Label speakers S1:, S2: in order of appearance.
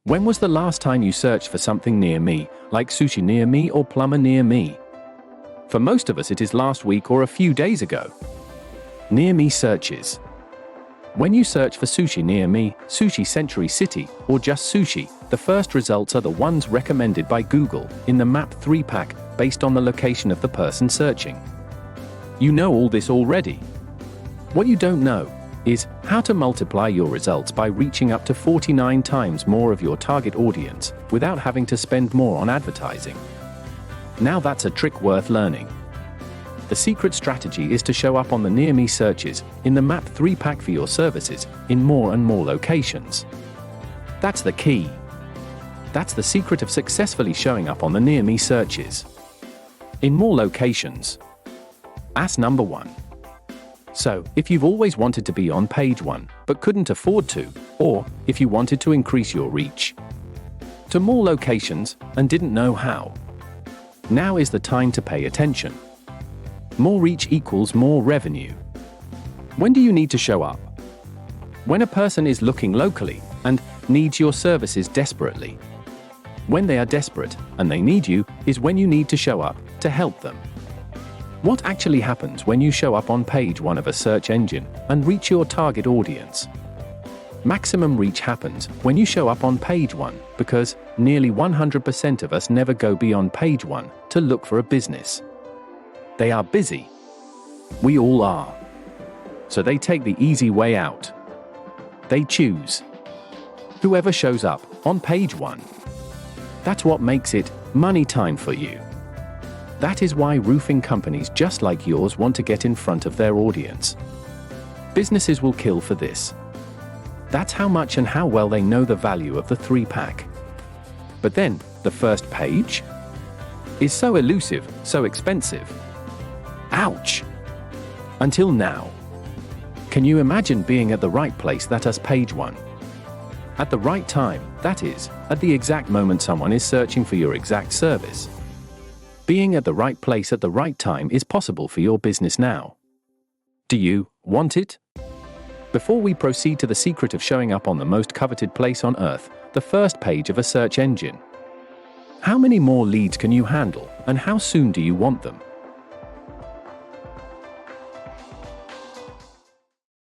S1: When was the last time you searched for something near me, like sushi near me or plumber near me? For most of us it is last week or a few days ago. Near me searches. When you search for sushi near me, sushi Century City, or just sushi, the first results are the ones recommended by Google in the Map 3-pack based on the location of the person searching. You know all this already. What you don't know is how to multiply your results by reaching up to 49 times more of your target audience without having to spend more on advertising. Now that's a trick worth learning. The secret strategy is to show up on the Near Me searches in the Map 3-pack for your services in more and more locations. That's the key. That's the secret of successfully showing up on the Near Me searches. In more locations. As number 1. So, if you've always wanted to be on page 1, but couldn't afford to, or if you wanted to increase your reach to more locations and didn't know how, now is the time to pay attention. More reach equals more revenue. When do you need to show up? When a person is looking locally and needs your services desperately. When they are desperate and they need you is when you need to show up to help them. What actually happens when you show up on page 1 of a search engine and reach your target audience? Maximum reach happens when you show up on page 1 because nearly 100% of us never go beyond page 1 to look for a business. They are busy. We all are. So they take the easy way out. They choose whoever shows up on page 1. That's what makes it money time for you. That is why roofing companies just like yours want to get in front of their audience. Businesses will kill for this. That's how much and how well they know the value of the 3-pack. But then, the first page is so elusive, so expensive. Ouch! Until now. Can you imagine being at the right place, that is page 1? At the right time, that is, at the exact moment someone is searching for your exact service. Being at the right place at the right time is possible for your business now. Do you want it? Before we proceed to the secret of showing up on the most coveted place on earth, the first page of a search engine. How many more leads can you handle, and how soon do you want them?